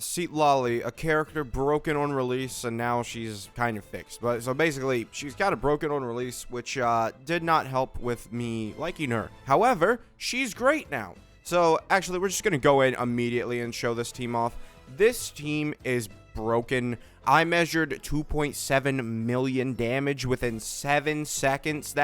Citlali, a character broken on release, and now she's kind of fixed. But so basically, she's kind of broken on release, which did not help with me liking her. However, she's great now. So actually, we're just gonna go in immediately and show this team off. This team is broken. I measured 2.7 million damage within 7 seconds.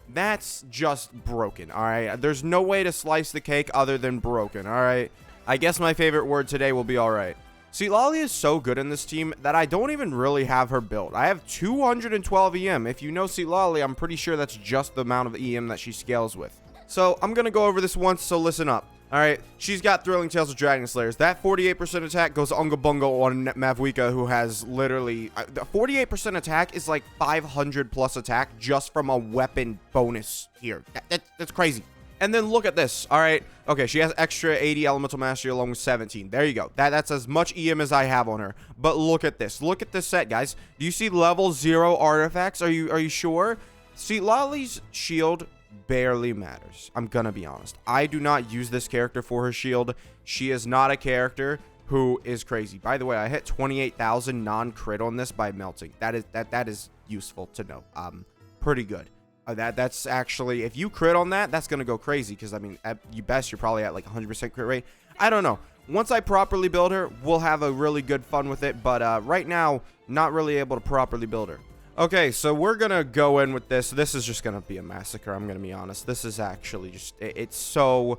That's just broken, all right? There's no way to slice the cake other than broken, all right? I guess my favorite word today will be all right. Citlali is so good in this team that I don't even really have her built. I have 212 EM. If you know Citlali, I'm pretty sure that's just the amount of EM that she scales with. So I'm going to go over this once, so listen up. All right, she's got Thrilling Tales of Dragon Slayers. That 48% attack goes Unga Bunga on Mavuika, who has literally... 48% attack is like 500 plus attack just from a weapon bonus here. That's crazy. And then look at this, all right? Okay, she has extra 80 Elemental Mastery along with 17. There you go. That's as much EM as I have on her. But look at this. Look at this set, guys. Do you see level 0 artifacts? Are you sure? Citlali's shield barely matters. I'm gonna be honest. I do not use this character for her shield. She is not a character who is crazy. By the way, I hit 28,000 non-crit on this by melting. That is useful to know. Pretty good. That's actually, if you crit on that, that's gonna go crazy, because I mean, at best you're probably at like 100% crit rate. I don't know. Once I properly build her, we'll have a really good fun with it, but right now, not really able to properly build her. Okay, so we're gonna go in with this. This is just gonna be a massacre, I'm gonna be honest. This is actually just, it's so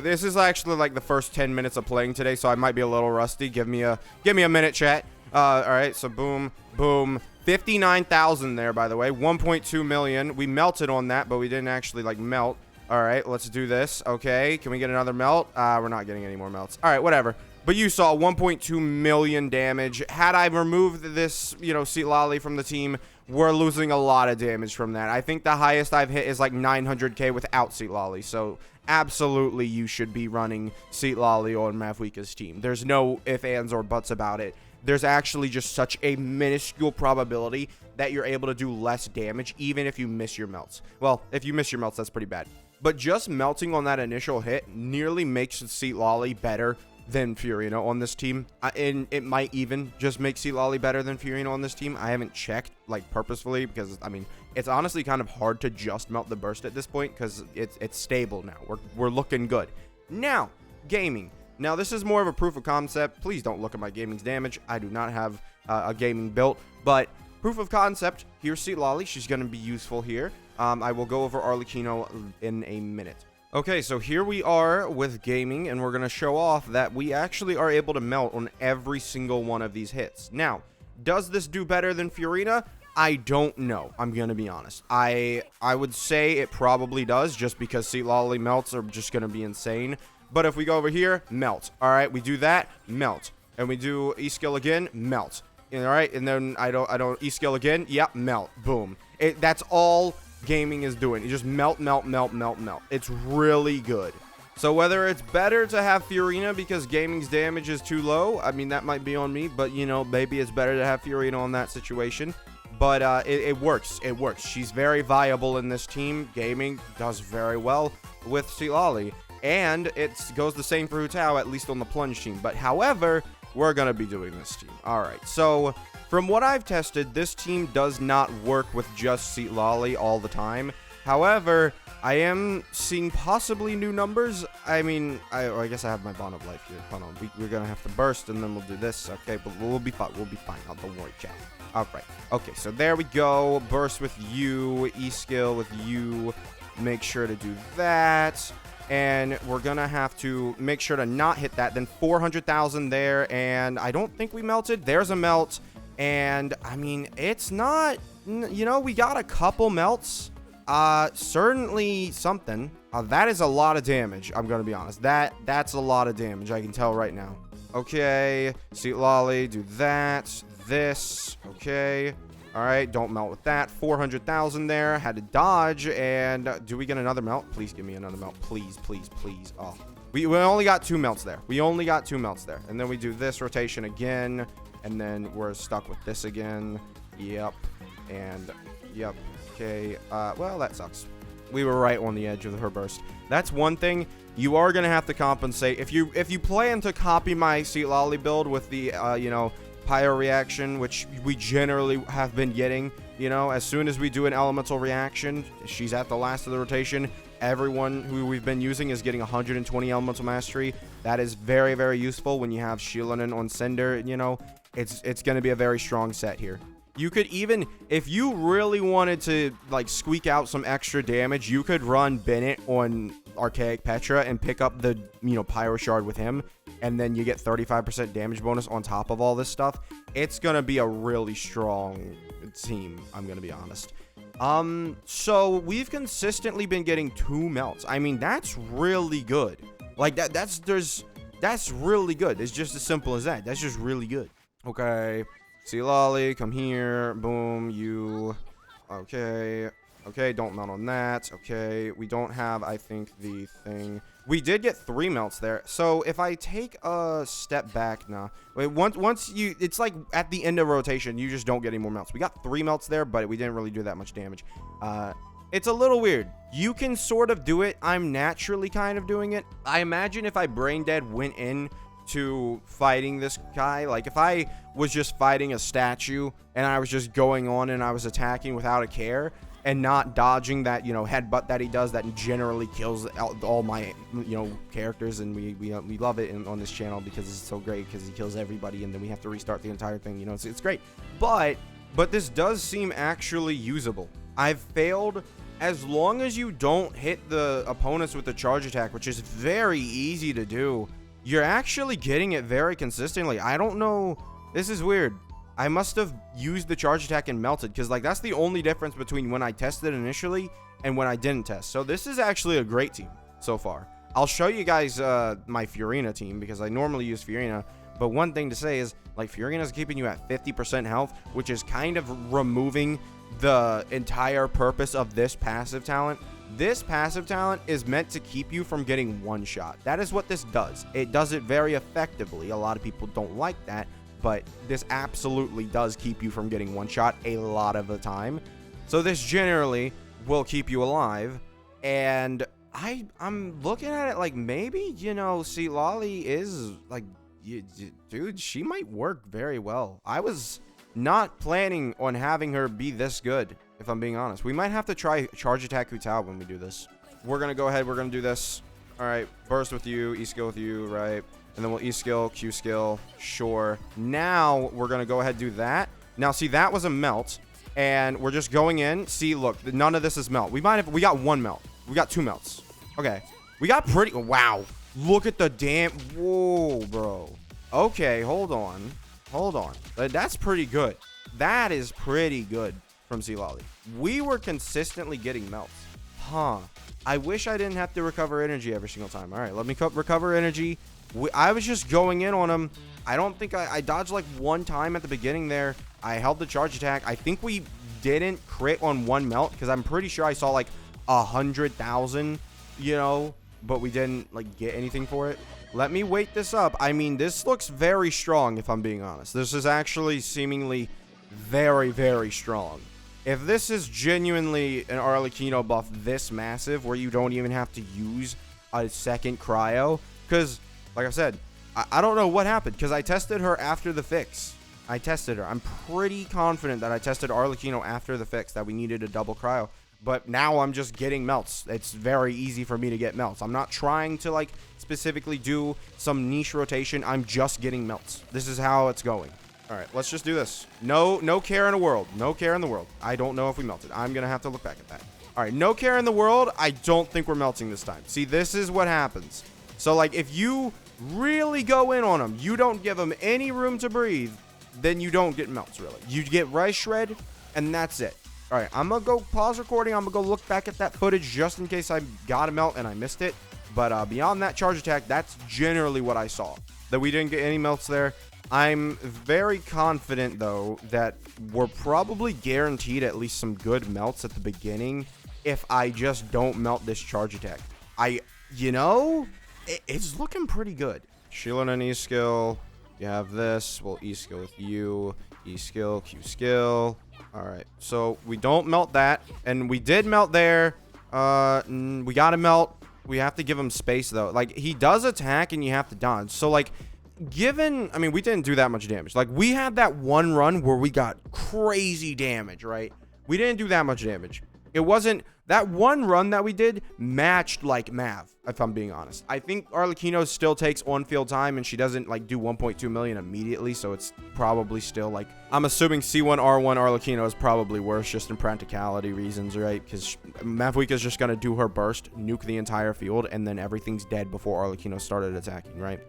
this is actually like the first 10 minutes of playing today, so I might be a little rusty. Give me a minute, chat. All right, so boom, boom. 59,000 there, by the way. 1.2 million. We melted on that, but we didn't actually like melt. All right, let's do this. Okay, can we get another melt? We're not getting any more melts. All right, whatever. But you saw 1.2 million damage. Had I removed this, Citlali from the team, we're losing a lot of damage from that. I think the highest I've hit is like 900k without Citlali. So absolutely, you should be running Citlali on Mavuika's team. There's no ifs, ands, or buts about it. There's actually just such a minuscule probability that you're able to do less damage even if you miss your melts. Well, if you miss your melts, that's pretty bad. But just melting on that initial hit nearly makes Citlali better than Furina on this team. And it might even just make Citlali better than Furina on this team. I haven't checked, like, purposefully, because, I mean, it's honestly kind of hard to just melt the burst at this point, because it's stable now. We're looking good. Now, gaming. Now, this is more of a proof of concept. Please don't look at my gaming's damage. I do not have a gaming built, but proof of concept. Here's Citlali. She's going to be useful here. I will go over Arlecchino in a minute. Okay, so here we are with gaming, and we're going to show off that we actually are able to melt on every single one of these hits. Now, does this do better than Furina? I don't know. I'm going to be honest. I would say it probably does, just because Citlali melts are just going to be insane. But if we go over here, melt. All right, we do that, melt. And we do E-skill again, melt. All right, and then I don't E-skill again, yep, melt, boom. That's all gaming is doing. You just melt, melt, melt, melt, melt. It's really good. So whether it's better to have Furina because gaming's damage is too low, I mean, that might be on me, but, maybe it's better to have Furina on that situation. But it works. It works. She's very viable in this team. Gaming does very well with Citlali. And it goes the same for Hu Tao, at least on the plunge team. But however, we're going to be doing this team. All right. So from what I've tested, this team does not work with just Citlali all the time. However, I am seeing possibly new numbers. I mean, I guess I have my Bond of Life here. Hold on. We're going to have to burst, and then we'll do this. Okay, but we'll be fine. We'll be fine. Oh, don't worry, chat. All right. Okay, so there we go. Burst with you. E-skill with you. Make sure to do that. And we're going to have to make sure to not hit that. Then 400,000 there. And I don't think we melted. There's a melt. And, I mean, it's not... we got a couple melts. Certainly something. That is a lot of damage, I'm going to be honest. That's a lot of damage, I can tell right now. Okay. Citlali, do that. This. Okay. All right, don't melt with that. 400,000 there. Had to dodge. And do we get another melt? Please give me another melt. Please, please, please. Oh, we only got 2 melts there. We only got 2 melts there. And then we do this rotation again. And then we're stuck with this again. Yep. And, yep. Okay. Well, that sucks. We were right on the edge of her burst. That's one thing you are going to have to compensate. If you plan to copy my Citlali build with the, you know, pyro reaction, which we generally have been getting, you know, as soon as we do an elemental reaction, she's at the last of the rotation. Everyone who we've been using is getting 120 elemental mastery. That is very, very useful when you have Shieldon on Cinder, you know. It's going to be a very strong set here. You could even, if you really wanted to, like, squeak out some extra damage, you could run Bennett on Archaic Petra and pick up the, you know, Pyro Shard with him, and then you get 35% damage bonus on top of all this stuff. It's going to be a really strong team, I'm going to be honest. So we've consistently been getting 2 melts. I mean, that's really good. Like, that's really good. It's just as simple as that. That's just really good. Okay. Citlali, come here. Boom. You. Okay. Okay, don't melt on that. Okay. We don't have, I think, the thing. We did get 3 melts there. So if I take a step back now. Wait, once you, it's like at the end of rotation, you just don't get any more melts. We got 3 melts there, but we didn't really do that much damage. It's a little weird. You can sort of do it. I'm naturally kind of doing it. I imagine if I brain dead went in to fighting this guy, like if I was just fighting a statue and I was just going on and I was attacking without a care and not dodging that, you know, headbutt that he does that generally kills all my, you know, characters, and we love it on this channel because it's so great because he kills everybody and then we have to restart the entire thing, you know. It's great, but this does seem actually usable. I've failed. As long as you don't hit the opponents with the charge attack, which is very easy to do, you're actually getting it very consistently. I don't know. This is weird. I must have used the charge attack and melted, because, like, that's the only difference between when I tested initially and when I didn't test. So this is actually a great team so far. I'll show you guys my Furina team, because I normally use Furina. But one thing to say is, like, Furina's keeping you at 50% health, which is kind of removing the entire purpose of this passive talent. This passive talent is meant to keep you from getting one shot. That is what this does. It does it very effectively. A lot of people don't like that, but this absolutely does keep you from getting one shot a lot of the time. So this generally will keep you alive. And I'm looking at it like, maybe, you know, Citlali is like, dude, she might work very well. I was not planning on having her be this good, if I'm being honest. We might have to try charge attack Hutao when we do this. We're gonna go ahead, we're gonna do this. All right, burst with you, E skill with you, right? And then we'll E skill, Q skill, sure. Now we're gonna go ahead and do that. Now see, that was a melt, and we're just going in. See, look, none of this is melt. We got 1 melt. We got 2 melts. Okay, we got pretty, wow. Look at the damn, whoa, bro. Okay, hold on. That's pretty good. That is pretty good from Citlali. We were consistently getting melts. Huh. I wish I didn't have to recover energy every single time. All right, let me recover energy. I was just going in on him. I don't think I dodged like 1 time at the beginning there. I held the charge attack. I think we didn't crit on 1 melt, because I'm pretty sure I saw like 100,000, you know, but we didn't like get anything for it. Let me weight this up. I mean, this looks very strong, if I'm being honest. This is actually seemingly very, very strong. If this is genuinely an Arlecchino buff this massive, where you don't even have to use a second cryo, because, like I said, I don't know what happened, because I tested her after the fix. I tested her. I'm pretty confident that I tested Arlecchino after the fix, that we needed a double cryo. But now I'm just getting melts. It's very easy for me to get melts. I'm not trying to, like, specifically do some niche rotation. I'm just getting melts. This is how it's going. All right, let's just do this. No care in the world. No care in the world. I don't know if we melted. I'm going to have to look back at that. All right, no care in the world. I don't think we're melting this time. See, this is what happens. So, like, if you really go in on them, you don't give them any room to breathe, then you don't get melts, really. You get Rice Shred, and that's it. All right, I'm going to go pause recording. I'm going to go look back at that footage just in case I got a melt and I missed it. But beyond that charge attack, that's generally what I saw. That we didn't get any melts there. I'm very confident, though, that we're probably guaranteed at least some good melts at the beginning if I just don't melt this charge attack. You know, it's looking pretty good. Shieldon and E-skill. You have this. We'll E-skill with you. E-skill, Q-skill. All right, so we don't melt that, and we did melt there. We gotta melt. We have to give him space, though. Like, he does attack, and you have to dodge. So, like, I mean, we didn't do that much damage. Like, we had that one run where we got crazy damage, right? We didn't do that much damage. It wasn't... That one run that we did matched, like, Mav, if I'm being honest. I think Arlecchino still takes on-field time, and she doesn't, like, do 1.2 million immediately, so it's probably still, like... I'm assuming C1R1 Arlecchino is probably worse, just in practicality reasons, right? Because Mavuika's just gonna do her burst, nuke the entire field, and then everything's dead before Arlecchino started attacking, right?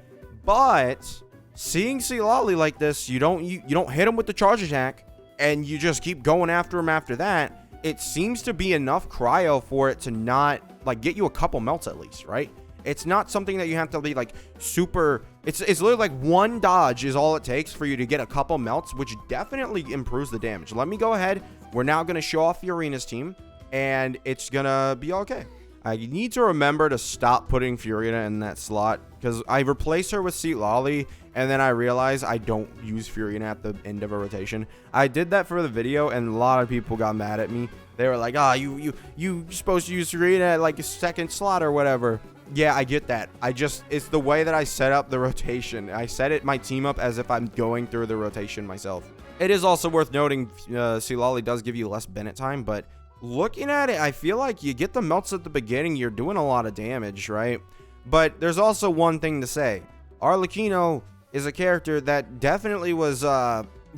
But seeing Citlali like this, you don't hit him with the charge attack, and you just keep going after him after that. It seems to be enough cryo for it to not, like, get you a couple melts at least, right? It's not something that you have to be, like, super... It's literally, like, one dodge is all it takes for you to get a couple melts, which definitely improves the damage. Let me go ahead. We're now going to show off Furina's team, and it's going to be okay. I need to remember to stop putting Furina in that slot, because I replaced her with Citlali, and then I realized I don't use Furina at the end of a rotation. I did that for the video, and a lot of people got mad at me. They were like, "Ah, you supposed to use Furina at, like, a second slot or whatever." Yeah, I get that. It's the way that I set up the rotation. I set my team up as if I'm going through the rotation myself. It is also worth noting, Citlali does give you less Bennett time, but looking at it, I feel like you get the melts at the beginning, you're doing a lot of damage, right? But there's also one thing to say. Arlecchino is a character that definitely was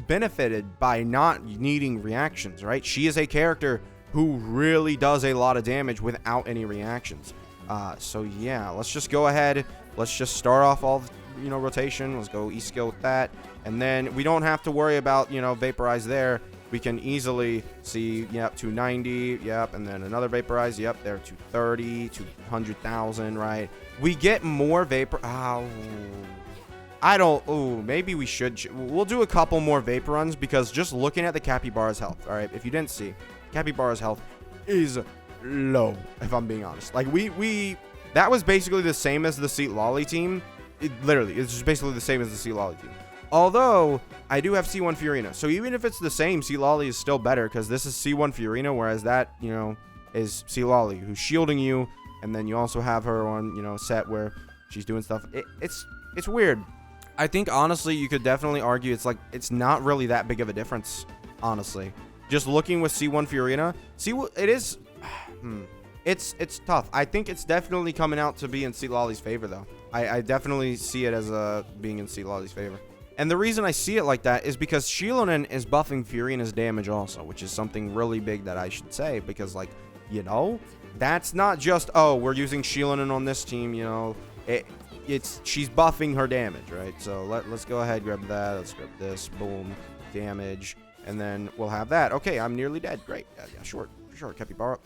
benefited by not needing reactions, right? She is a character who really does a lot of damage without any reactions. So yeah, let's just go ahead. Let's just start off all the, rotation. Let's go E-skill with that. And then we don't have to worry about, vaporize there. We can easily see, yep, 290, yep, and then another vaporize, yep, there, 230, 200,000, right? We get more vapor. Maybe we should. We'll do a couple more vapor runs, because just looking at the Capybara's health, all right, if you didn't see, Capybara's health is low, if I'm being honest. Like, that was basically the same as the Citlali team. It's just basically the same as the Citlali team. Although, I do have C1 Furina. So even if it's the same, Citlali is still better, because this is C1 Furina, whereas that, is Citlali, who's shielding you. And then you also have her on, set where she's doing stuff. It's weird. I think, honestly, you could definitely argue it's not really that big of a difference, honestly. Just looking with C1 Furina, it is... It's tough. I think it's definitely coming out to be in Citlali's favor, though. I definitely see it as being in Citlali's favor. And the reason I see it like that is because Shilonen is buffing Furina's damage also, which is something really big that I should say, because, like, that's not just, oh, we're using Shilonen on this team, she's buffing her damage, right? So let's go ahead, grab that. Let's grab this. Boom. Damage. And then we'll have that. Okay, I'm nearly dead. Great. Yeah, sure. Capybara.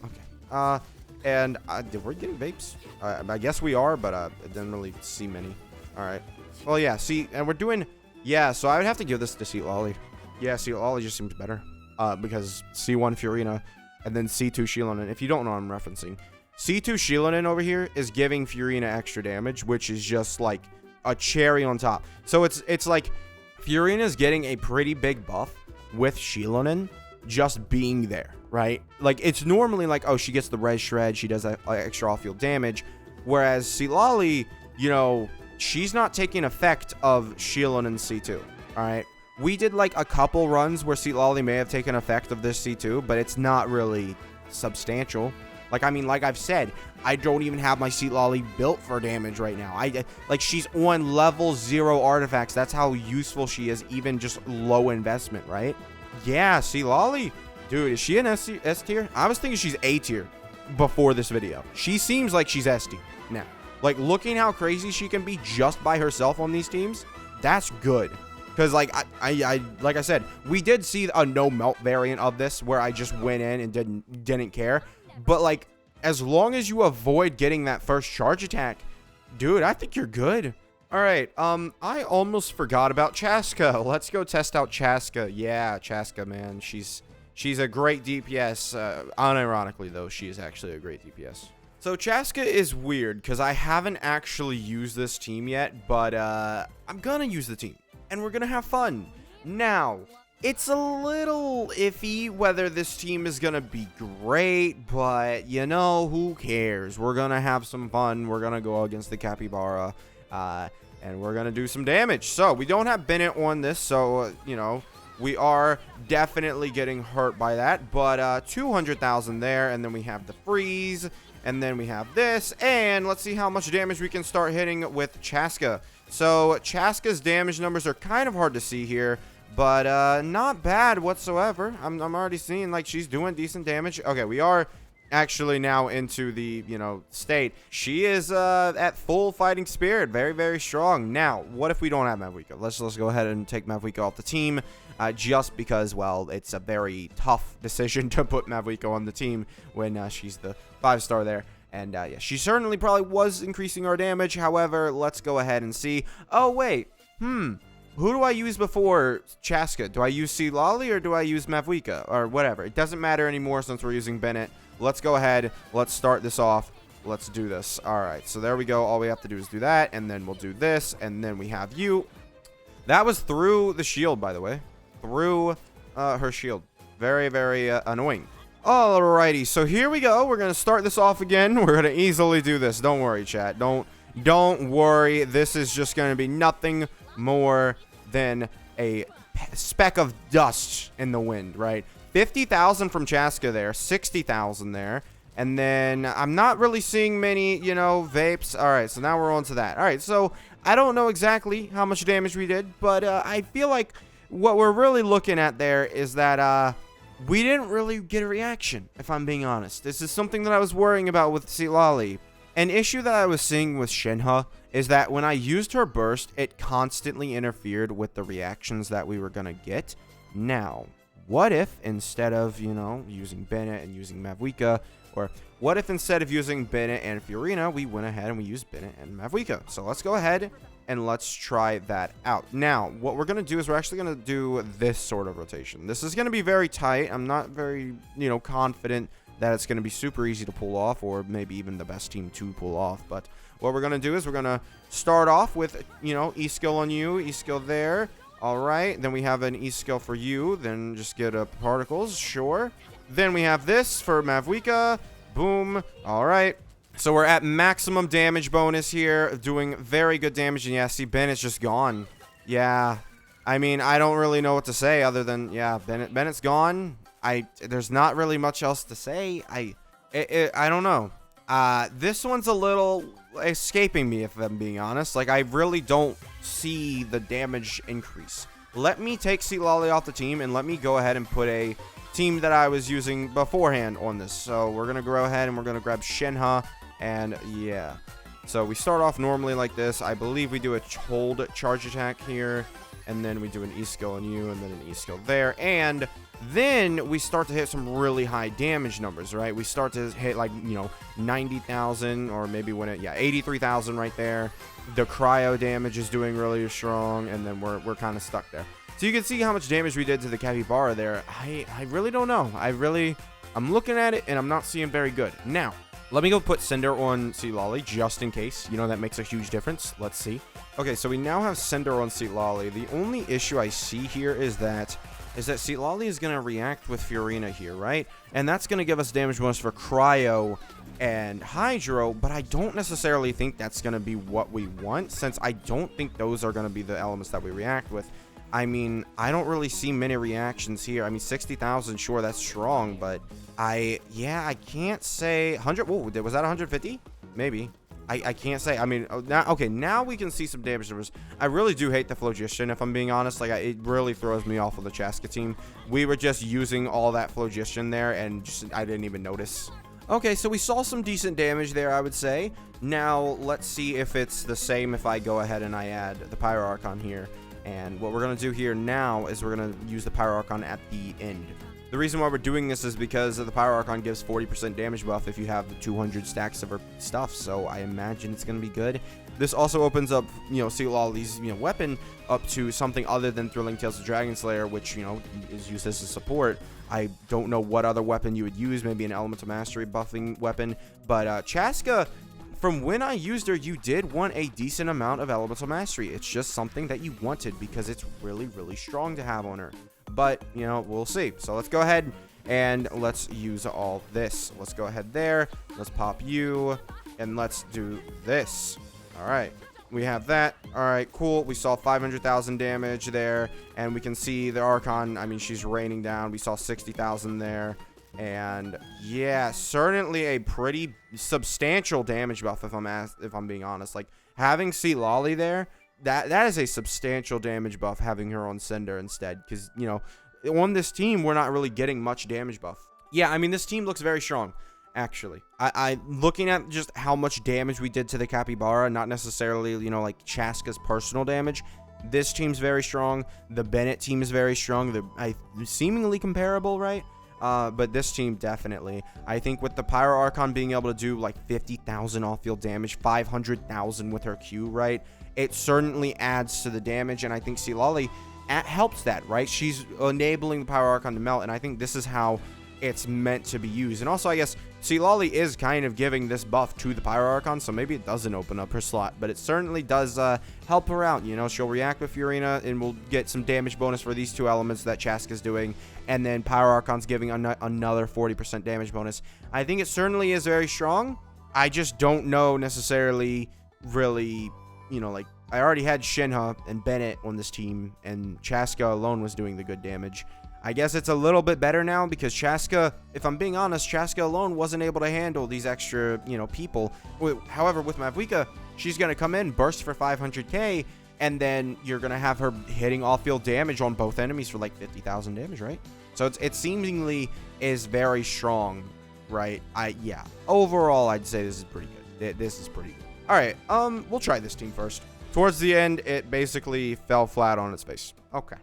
Okay. And did we get vapes? I guess we are, but I didn't really see many. All right. Well, yeah, see, and we're doing, yeah, so I would have to give this to Citlali. Yeah, Citlali just seems better, because C1 Furina, and then C2 Shilonen. If you don't know what I'm referencing, C2 Shilonen over here is giving Furina extra damage, which is just, like, a cherry on top. So it's like, Furina's getting a pretty big buff with Shilonen just being there, right? Like, it's normally like, oh, she gets the res shred, she does that extra off-field damage, whereas Citlali, she's not taking effect of Shilonen and C2, all right? We did, like, a couple runs where Citlali may have taken effect of this C2, but it's not really substantial. Like, I mean, like I've said, I don't even have my Citlali built for damage right now. She's on level 0 artifacts. That's how useful she is, even just low investment, right? Yeah, Citlali, dude, is she an S tier? I was thinking she's A tier before this video. She seems like she's S tier now. Like, looking how crazy she can be just by herself on these teams, that's good. Because, like, like I said, we did see a no melt variant of this where I just went in and didn't care. But, like, as long as you avoid getting that first charge attack, dude, I think you're good. All right, I almost forgot about Chasca. Let's go test out Chasca. Yeah, Chasca, man. She's a great DPS. Unironically, though, she is actually a great DPS. So Chasca is weird because I haven't actually used this team yet, but I'm gonna use the team and we're gonna have fun. Now, It's a little iffy whether this team is going to be great, but, you know, who cares? We're going to have some fun. We're going to go against the Capybara, and we're going to do some damage. So, we don't have Bennett on this, so, you know, we are definitely getting hurt by that. But 200,000 there, and then we have the freeze, and then we have this, and let's see how much damage we can start hitting with Chasca. So, Chasca's damage numbers are kind of hard to see here. But not bad whatsoever. I'm already seeing like she's doing decent damage. Okay, we are actually now into the, you know, state. She is at full fighting spirit. Very, very strong. Now, what if we don't have Mavuika? Let's go ahead and take Mavuika off the team. Just because, well, it's a very tough decision to put Mavuika on the team when she's the 5-star there. And yeah, she certainly probably was increasing our damage. However, let's go ahead and see. Oh, wait. Who do I use before Chasca? Do I use Citlali or do I use Mavuika? Or whatever. It doesn't matter anymore since we're using Bennett. Let's go ahead. Let's start this off. Let's do this. Alright, so there we go. All we have to do is do that. And then we'll do this. And then we have you. That was through the shield, by the way. Through her shield. Very, very annoying. Alrighty, so here we go. We're going to start this off again. We're going to easily do this. Don't worry, chat. Don't worry. This is just going to be nothing more than a speck of dust in the wind, right? 50,000 from Chasca there, 60,000 there, and then I'm not really seeing many, you know, vapes. All right, so now we're on to that. All right, so I don't know exactly how much damage we did, but I feel like what we're really looking at there is that we didn't really get a reaction, if I'm being honest. This is something that I was worrying about with Citlali. An issue that I was seeing with Shenhe is that when I used her burst, it constantly interfered with the reactions that we were going to get. Now, what if instead of, you know, using Bennett and using Mavuika, or what if instead of using Bennett and Furina, we went ahead and we used Bennett and Mavuika? So let's go ahead and let's try that out. Now, what we're going to do is we're actually going to do this sort of rotation. This is going to be very tight. I'm not very, you know, confident that it's going to be super easy to pull off, or maybe even the best team to pull off. But what we're going to do is we're going to start off with, you know, E-skill on you, E-skill there. All right, then we have an E-skill for you. Then just get particles, sure. Then we have this for Mavuika. Boom. All right. So we're at maximum damage bonus here, doing very good damage. And yeah, see, Bennett's just gone. Yeah, I mean, I don't really know what to say other than, yeah, Bennett's gone. There's not really much else to say. I don't know. This one's a little escaping me, if I'm being honest. Like, I really don't see the damage increase. Let me take Citlali off the team, and let me go ahead and put a team that I was using beforehand on this. So we're going to go ahead and we're going to grab Shenhe, and yeah. So we start off normally like this. I believe we do a hold charge attack here, and then we do an E-skill on you, and then an E-skill there, and then we start to hit some really high damage numbers, right? We start to hit like, you know, 90,000, or maybe when it, yeah, 83,000 right there. The cryo damage is doing really strong, and then we're kind of stuck there. So you can see how much damage we did to the Capybara there. I really don't know. I'm looking at it, and I'm not seeing very good. Now, let me go put Cinder on Citlali, just in case. You know, that makes a huge difference. Let's see. Okay, so we now have Cinder on Citlali. The only issue I see here is that Citlali is going to react with Furina here, right? And that's going to give us damage bonus for Cryo and Hydro, but I don't necessarily think that's going to be what we want, since I don't think those are going to be the elements that we react with. I mean, I don't really see many reactions here. I mean, 60,000, sure, that's strong, but I can't say 100. Whoa, was that 150? Maybe. I can't say. I mean, now we can see some damage numbers. I really do hate the Phlogiston, if I'm being honest. Like, it really throws me off of the Chasca team. We were just using all that Phlogiston there, and I didn't even notice. Okay, so we saw some decent damage there, I would say. Now, let's see if it's the same if I go ahead and I add the Pyro Archon here. And what we're going to do here now is we're going to use the Pyro Archon at the end. The reason why we're doing this is because the Pyro Archon gives 40% damage buff if you have the 200 stacks of her stuff, so I imagine it's going to be good. This also opens up, you know, Citlali's, you know, weapon up to something other than Thrilling Tales of Dragon Slayer, which, you know, is used as a support. I don't know what other weapon you would use, maybe an Elemental Mastery buffing weapon, but Chasca, from when I used her, you did want a decent amount of Elemental Mastery. It's just something that you wanted because it's really, really strong to have on her. but, you know, we'll see. So let's go ahead and let's use all this. Let's go ahead there. Let's pop you, and let's do this. All right. We have that. All right, cool. We saw 500,000 damage there, and we can see the Archon. I mean, she's raining down. We saw 60,000 there. And yeah, certainly a pretty substantial damage buff if I'm being honest. Like, having Citlali there, that is a substantial damage buff, having her on Cinder instead, because, you know, on this team we're not really getting much damage buff. Yeah, I mean, this team looks very strong, actually. I looking at just how much damage we did to the Capybara, not necessarily, you know, like Chasca's personal damage. This team's very strong. The Bennett team is very strong. They're seemingly comparable, right? But this team definitely. I think with the Pyro Archon being able to do like 50,000 off-field damage, 500,000 with her Q, right? It certainly adds to the damage, and I think Citlali helps that, right? She's enabling the Pyro Archon to melt, and I think this is how it's meant to be used. And also, I guess Citlali is kind of giving this buff to the Pyro Archon, so maybe it doesn't open up her slot, but it certainly does help her out. You know, she'll react with Furina, and we'll get some damage bonus for these two elements that Chasca's doing, and then Pyro Archon's giving another 40% damage bonus. I think it certainly is very strong. I just don't know necessarily really, you know, like, I already had Shinha and Bennett on this team, and Chasca alone was doing the good damage. I guess it's a little bit better now because Chasca, if I'm being honest, Chasca alone wasn't able to handle these extra, you know, people. However, with Mavuika, she's going to come in, burst for 500k, and then you're going to have her hitting off-field damage on both enemies for like 50,000 damage, right? So it seemingly is very strong, right? Yeah. Overall, I'd say this is pretty good. This is pretty good. All right, we'll try this team first. Towards the end, it basically fell flat on its face. Okay.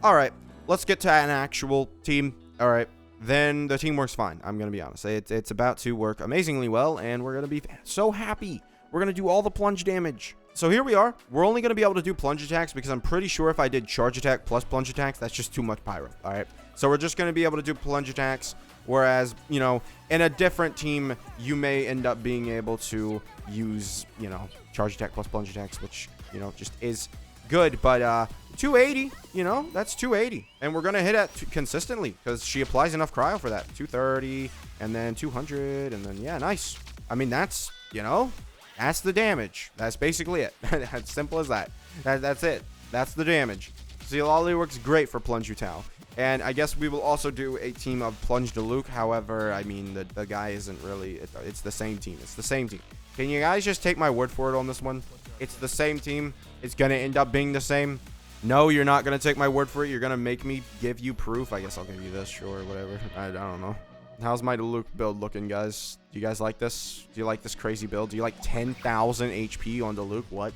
All right. Let's get to an actual team. All right. Then the team works fine. I'm going to be honest. It's about to work amazingly well, and we're going to be so happy. We're going to do all the plunge damage. So here we are. We're only going to be able to do plunge attacks because I'm pretty sure if I did charge attack plus plunge attacks, that's just too much pyro. All right. So we're just going to be able to do plunge attacks. Whereas, you know, in a different team, you may end up being able to use, you know, charge attack plus plunge attacks, which, you know, just is good. But 280, you know, that's 280. And we're going to hit it consistently because she applies enough cryo for that. 230 and then 200 and then, yeah, nice. I mean, that's, you know, that's the damage. That's basically it. As simple as that. That's it. That's the damage. Citlali works great for Plunge Utao. And I guess we will also do a team of Plunge Diluc. However, I mean, the guy isn't really... It's the same team. It's the same team. Can you guys just take my word for it on this one? It's the same team. It's going to end up being the same. No, you're not going to take my word for it. You're going to make me give you proof. I guess I'll give you this, sure, whatever. I don't know. How's my Diluc build looking, guys? Do you guys like this? Do you like this crazy build? Do you like 10,000 HP on Diluc? What?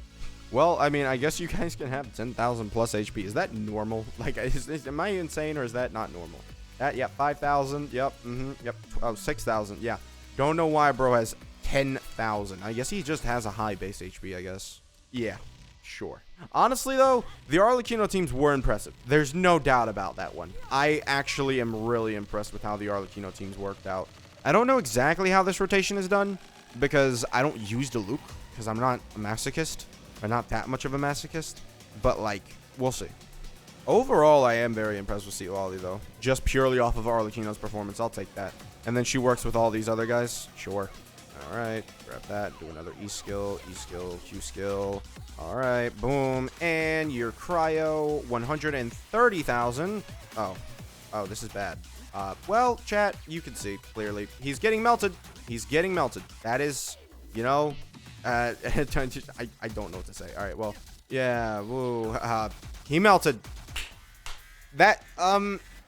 Well, I mean, I guess you guys can have 10,000 plus HP. Is that normal? Like, am I insane or is that not normal? That, yeah, 5,000. Yep. Yep. Oh, 6,000. Yeah. Don't know why bro has 10,000. I guess he just has a high base HP, I guess. Yeah, sure. Honestly, though, the Arlecchino teams were impressive. There's no doubt about that one. I actually am really impressed with how the Arlecchino teams worked out. I don't know exactly how this rotation is done because I don't use Diluc because I'm not a masochist. I'm not that much of a masochist, but, like, we'll see. Overall, I am very impressed with Citlali, though. Just purely off of Arlecchino's performance, I'll take that. And then she works with all these other guys. Sure. All right, grab that. Do another E skill, Q skill. All right, boom. And your cryo, 130,000. Oh, this is bad. Well, chat, you can see clearly. He's getting melted. He's getting melted. That is, you know... I don't know what to say. All right, well, yeah, woo, he melted. That,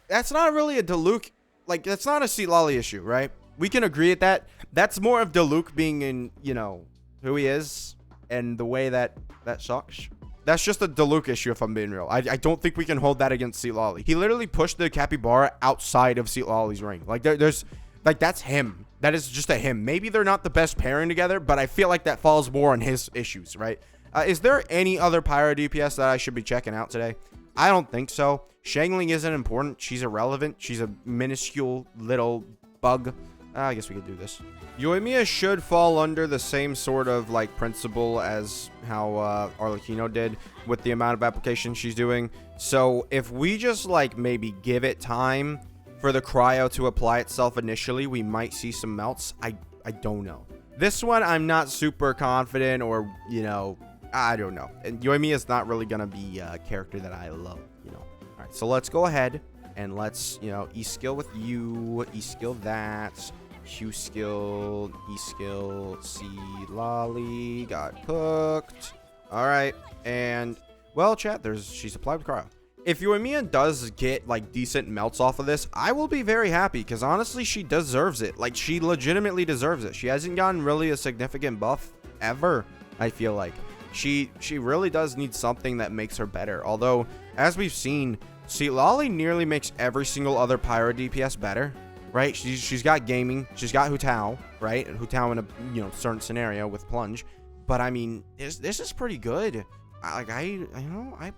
that's not really a Diluc, like, that's not a Citlali issue, right? We can agree at that. That's more of Diluc being in, you know, who he is and the way that sucks. That's just a Diluc issue, if I'm being real. I don't think we can hold that against Citlali. He literally pushed the Capybara outside of Citlali's ring. Like, there's, like, that's him. That is just a him. Maybe they're not the best pairing together, but I feel like that falls more on his issues, right? Is there any other Pyro DPS that I should be checking out today? I don't think so. Shangling isn't important. She's irrelevant. She's a minuscule little bug. I guess we could do this. Yoimiya should fall under the same sort of like principle as how Arlecchino did with the amount of application she's doing. So if we just like maybe give it time for the cryo to apply itself initially, we might see some melts. I don't know. This one I'm not super confident, or you know, I don't know. And Yoimiya is not really gonna be a character that I love, you know. All right, so let's go ahead and let's, you know, E-skill with you, E-skill that. Q skill, E skill, Citlali got cooked. All right, and well, chat, she's applied with cryo. If Yoimiya does get like decent melts off of this, I will be very happy because honestly, she deserves it. Like she legitimately deserves it. She hasn't gotten really a significant buff ever. I feel like she really does need something that makes her better. Although, as we've seen, Citlali nearly makes every single other pyro DPS better. Right, she's got gaming, she's got Hutao, right? Hutao in a, you know, certain scenario with plunge, but I mean, this is pretty good. I'm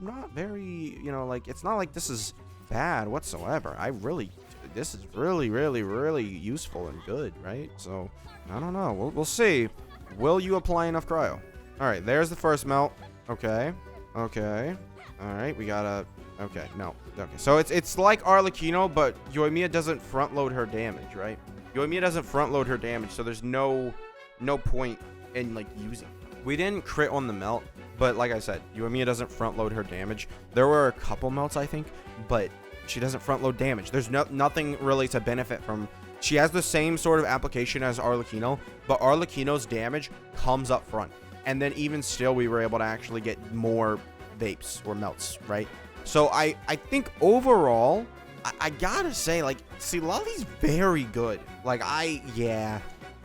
not very, you know, like it's not like this is bad whatsoever. This is really useful and good, right? So I don't know. We'll see. Will you apply enough cryo? All right, there's the first melt. Okay. All right, we gotta. Okay, no. Okay, so it's like Arlecchino, but Yoimiya doesn't front load her damage, right? Yoimiya doesn't front load her damage, so there's no point in like using it. We didn't crit on the melt, but like I said, Yoimiya doesn't front load her damage. There were a couple melts, I think, but she doesn't front load damage. There's nothing really to benefit from. She has the same sort of application as Arlecchino, but Arlecchino's damage comes up front. And then even still, we were able to actually get more vapes or melts, right? So I think overall, I gotta say, like, Citlali's very good. Like, yeah,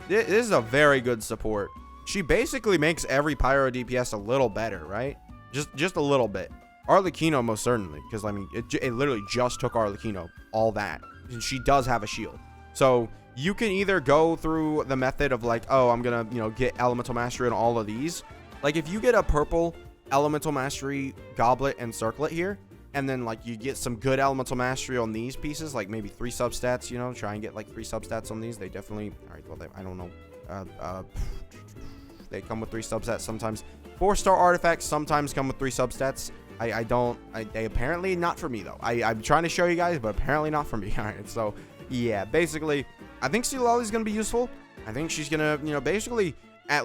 this is a very good support. She basically makes every pyro DPS a little better, right? Just a little bit. Arlecchino most certainly, because I mean, it literally just took Arlecchino all that. And she does have a shield. So you can either go through the method of like, oh, I'm gonna, you know, get elemental mastery on all of these. Like if you get a purple elemental mastery goblet and circlet here, and then like you get some good elemental mastery on these pieces, like maybe 3 substats, you know, try and get like 3 substats on these. They definitely, all right, well, I don't know. They come with 3 substats sometimes. 4-star artifacts sometimes come with 3 substats. They apparently not for me though. I'm trying to show you guys, but apparently not for me. All right, so yeah, basically, I think Citlali is gonna be useful. I think she's gonna, you know, basically at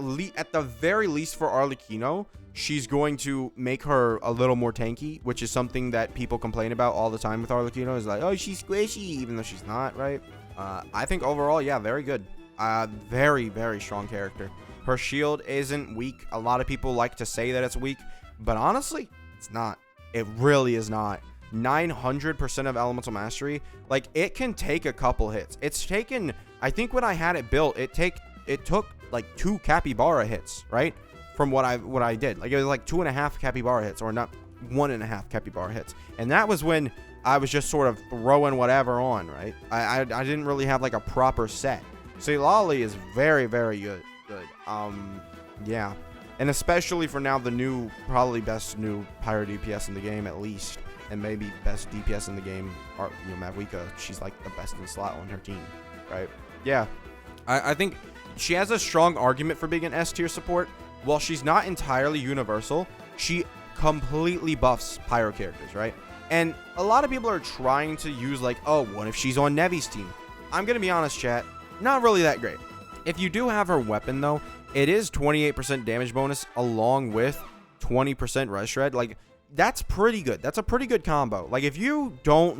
the very least for Arlecchino, she's going to make her a little more tanky, which is something that people complain about all the time with Arlecchino. Is like, oh, she's squishy, even though she's not, right? I think overall, yeah, very good. Very strong character. Her shield isn't weak. A lot of people like to say that it's weak, but honestly, it's not. It really is not. 900% of elemental mastery, like it can take a couple hits. It's taken, I think when I had it built, it took like 2 capybara hits, right? From what I did, like it was like 2.5 capybara hits, or not 1.5 capybara hits, and that was when I was just sort of throwing whatever on, right? I didn't really have like a proper set. Citlali is very good. Yeah, and especially for now, the new, probably best new pyro DPS in the game at least, and maybe best DPS in the game, or you know, Mavuika. She's like the best in the slot on her team, right? Yeah, I think she has a strong argument for being an S tier support. While she's not entirely universal, she completely buffs pyro characters, right? And a lot of people are trying to use like, oh, what if she's on Nevi's team? I'm gonna be honest, chat, not really that great. If you do have her weapon though, it is 28% damage bonus along with 20% rush shred. Like that's pretty good. That's a pretty good combo. Like if you don't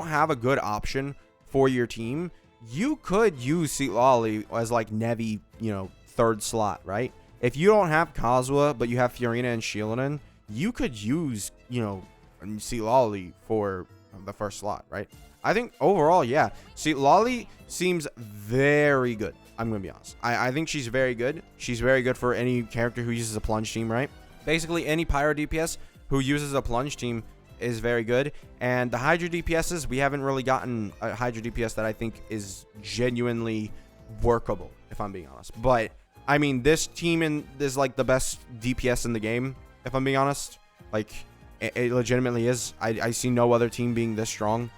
have a good option for your team, you could use Citlali as like Nevi, you know, 3rd slot, right? If you don't have Kazuha, but you have Furina and Shieldon, you could use, you know, Citlali for the 1st slot, right? I think overall, yeah, Citlali seems very good. I'm going to be honest. I think she's very good. She's very good for any character who uses a plunge team, right? Basically, any pyro DPS who uses a plunge team is very good. And the Hydra DPSs, we haven't really gotten a Hydra DPS that I think is genuinely workable, if I'm being honest. But I mean, this team is like the best DPS in the game, if I'm being honest. Like, it legitimately is. I see no other team being this strong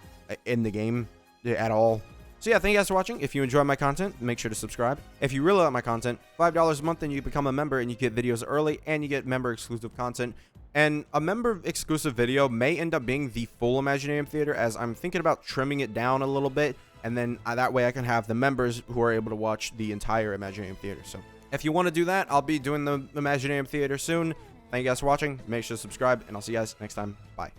in the game at all. So yeah, thank you guys for watching. If you enjoy my content, make sure to subscribe. If you really like my content, $5 a month, then you become a member and you get videos early and you get member exclusive content. And a member exclusive video may end up being the full Imaginarium Theater, as I'm thinking about trimming it down a little bit, and then that way I can have the members who are able to watch the entire Imaginarium Theater. So if you want to do that, I'll be doing the Imaginarium Theater soon. Thank you guys for watching. Make sure to subscribe, and I'll see you guys next time. Bye.